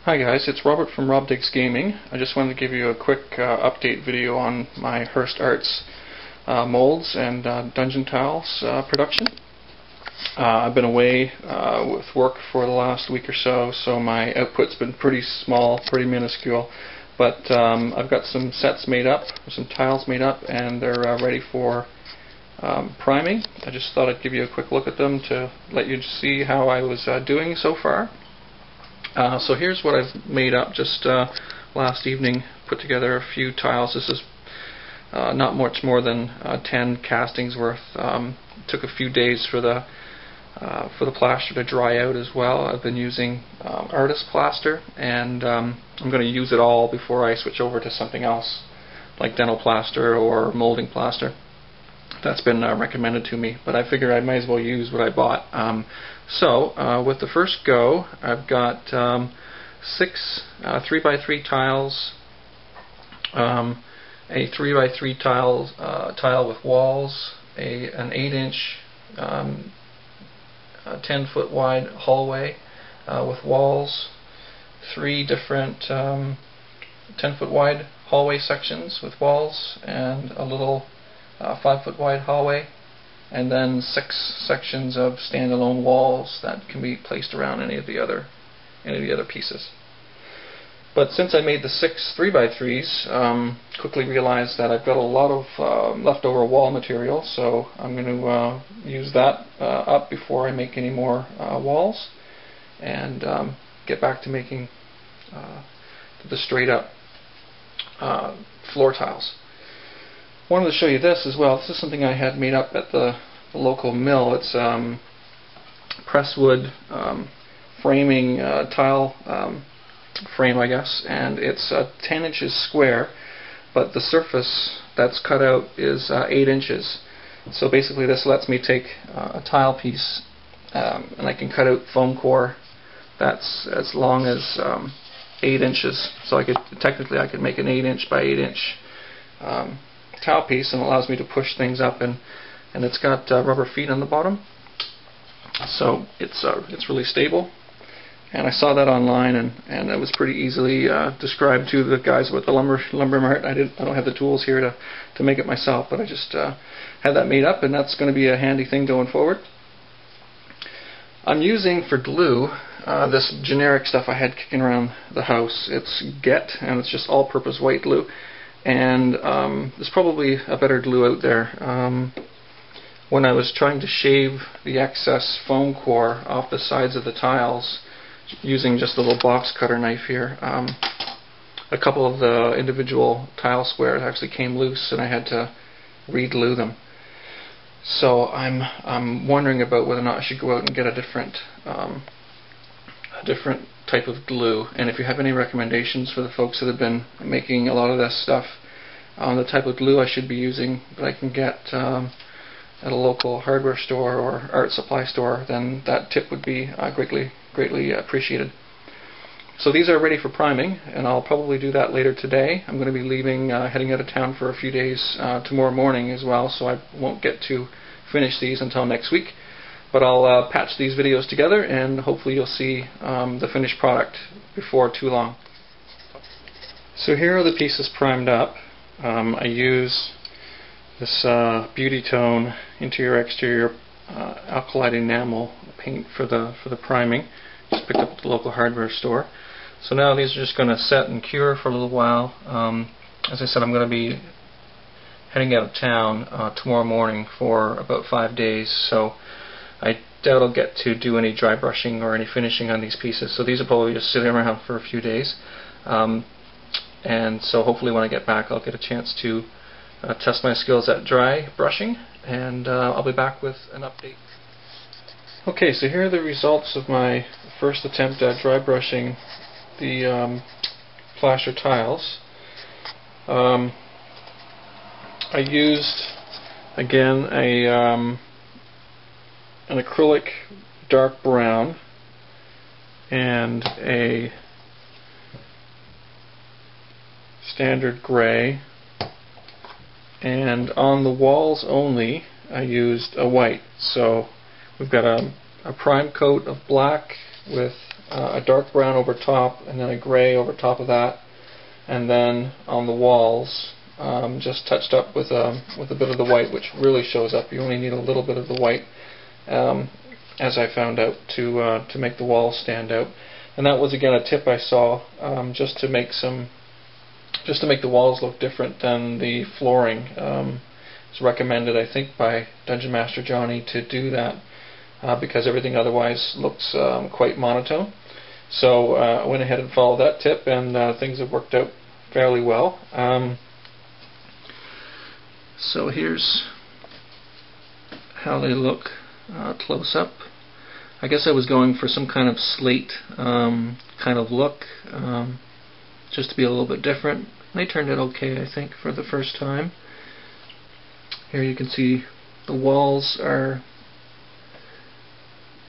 Hi guys, it's Robert from Rob Diggs Gaming. I just wanted to give you a quick update video on my Hirst Arts molds and dungeon tiles production. I've been away with work for the last week or so, so my output's been pretty small, pretty minuscule. But I've got some sets made up, some tiles made up, and they're ready for priming. I just thought I'd give you a quick look at them to let you see how I was doing so far. So here's what I've made up just last evening. Put together a few tiles. This is not much more than 10 castings worth. Took a few days for the plaster to dry out as well. I've been using artist plaster, and I'm going to use it all before I switch over to something else like dental plaster or molding plaster. That's been recommended to me, but I figure I might as well use what I bought. So with the first go, I've got 6 3x3 tiles, a 3x3 tile with walls, an 8-inch 10-foot wide hallway with walls, 3 different 10-foot wide hallway sections with walls, and a little 5-foot wide hallway, and then 6 sections of standalone walls that can be placed around any of the other pieces. But since I made the 6 3x3s, quickly realized that I've got a lot of leftover wall material, so I'm going to use that up before I make any more walls, and get back to making the straight up floor tiles. Wanted to show you this as well. This is something I had made up at the local mill. It's press wood framing tile frame, I guess, and it's 10 inches square, but the surface that's cut out is 8 inches. So basically this lets me take a tile piece and I can cut out foam core that's as long as 8 inches. So I could make an 8-inch by 8-inch tile piece, and allows me to push things up, and it's got rubber feet on the bottom, so it's really stable. And I saw that online, and it was pretty easily described to the guys with the lumber mart. I don't have the tools here to make it myself, but I just had that made up, and that's going to be a handy thing going forward. I'm using for glue this generic stuff I had kicking around the house. It's Get, and it's just all-purpose white glue. And there's probably a better glue out there. When I was trying to shave the excess foam core off the sides of the tiles using just a little box cutter knife here, a couple of the individual tile squares actually came loose, and I had to re-glue them. So I'm wondering about whether or not I should go out and get a different type of glue, and if you have any recommendations for the folks that have been making a lot of this stuff on the type of glue I should be using that I can get at a local hardware store or art supply store, then that tip would be greatly appreciated. So these are ready for priming, and I'll probably do that later today. I'm going to be leaving, heading out of town for a few days tomorrow morning as well, so I won't get to finish these until next week. But I'll patch these videos together, and hopefully you'll see the finished product before too long. So here are the pieces primed up. I use this Beauty Tone interior exterior alkali enamel paint for the priming. Just picked up at the local hardware store. So now these are just going to set and cure for a little while. As I said, I'm going to be heading out of town tomorrow morning for about 5 days, so I doubt I'll get to do any dry brushing or any finishing on these pieces, so these will probably just sit around for a few days. And so hopefully when I get back I'll get a chance to test my skills at dry brushing, and I'll be back with an update. Okay, so here are the results of my first attempt at dry brushing the plaster tiles. I used, again, an acrylic dark brown and a standard gray, and on the walls only I used a white. So we've got a prime coat of black with a dark brown over top, and then a gray over top of that, and then on the walls just touched up with a bit of the white, which really shows up. You only need a little bit of the white, as I found out, to make the walls stand out. And that was again a tip I saw, just to make the walls look different than the flooring. It's recommended, I think, by Dungeon Master Johnny to do that, because everything otherwise looks quite monotone. So I went ahead and followed that tip, and things have worked out fairly well. So here's how they look close up. I guess I was going for some kind of slate kind of look, just to be a little bit different. They turned out okay, I think, for the first time. Here you can see the walls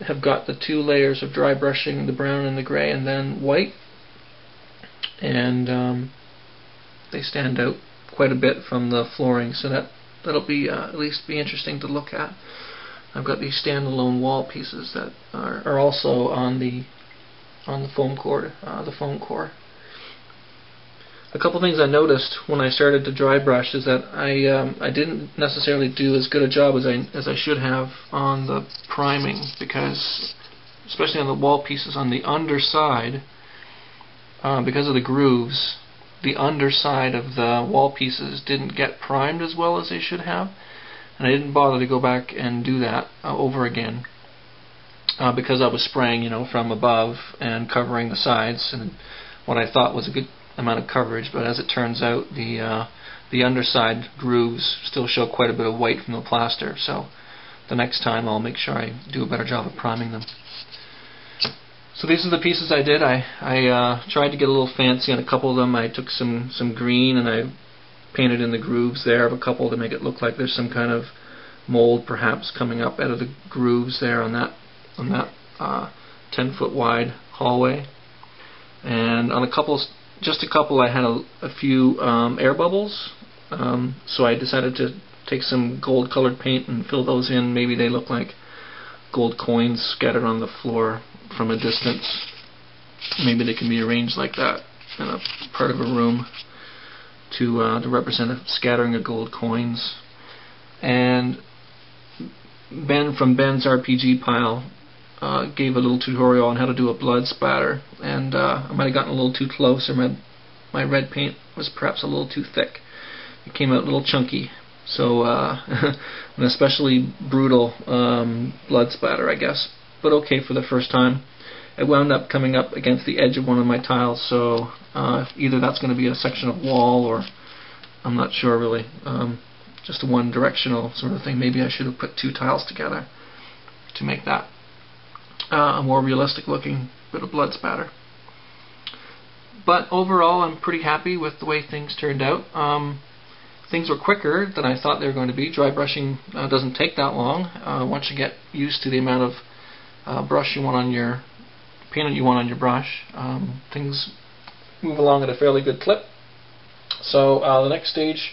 have got the two layers of dry brushing, the brown and the gray, and then white, and they stand out quite a bit from the flooring, so that'll be at least be interesting to look at. I've got these standalone wall pieces that are also on the foam core. A couple things I noticed when I started to dry brush is that I didn't necessarily do as good a job as I should have on the priming, because especially on the wall pieces on the underside, because of the grooves, the underside of the wall pieces didn't get primed as well as they should have, and I didn't bother to go back and do that over again, because I was spraying, from above and covering the sides, and what I thought was a good amount of coverage, but as it turns out, the underside grooves still show quite a bit of white from the plaster, so the next time I'll make sure I do a better job of priming them. So these are the pieces I did. I tried to get a little fancy on a couple of them. I took some green and I painted in the grooves there of a couple to make it look like there's some kind of mold perhaps coming up out of the grooves there on that 10-foot wide hallway. And on just a couple, I had a few air bubbles, so I decided to take some gold colored paint and fill those in. Maybe they look like gold coins scattered on the floor from a distance. Maybe they can be arranged like that in a part of a room to represent a scattering of gold coins. And Ben from Ben's RPG pile gave a little tutorial on how to do a blood splatter, and I might have gotten a little too close, or my red paint was perhaps a little too thick. It came out a little chunky, so an especially brutal blood splatter, I guess, but okay for the first time. It wound up coming up against the edge of one of my tiles, so either that's going to be a section of wall, or I'm not sure really, just a one-directional sort of thing. Maybe I should have put two tiles together to make that a more realistic looking bit of blood spatter. But overall, I'm pretty happy with the way things turned out. Things were quicker than I thought they were going to be. Dry brushing doesn't take that long. Once you get used to the amount of brush you want on your paint you want on your brush, things move along at a fairly good clip. So the next stage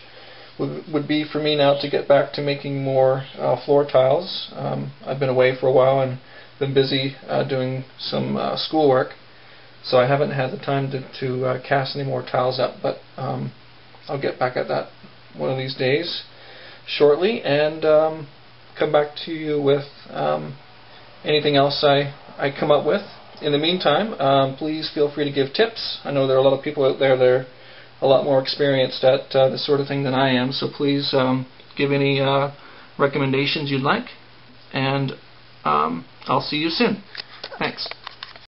would be for me now to get back to making more floor tiles. I've been away for a while and been busy doing some schoolwork, so I haven't had the time to cast any more tiles up, but I'll get back at that one of these days shortly, and come back to you with anything else I come up with. In the meantime, please feel free to give tips. I know there are a lot of people out there that are a lot more experienced at this sort of thing than I am, so please give any recommendations you'd like, and I'll see you soon. Thanks.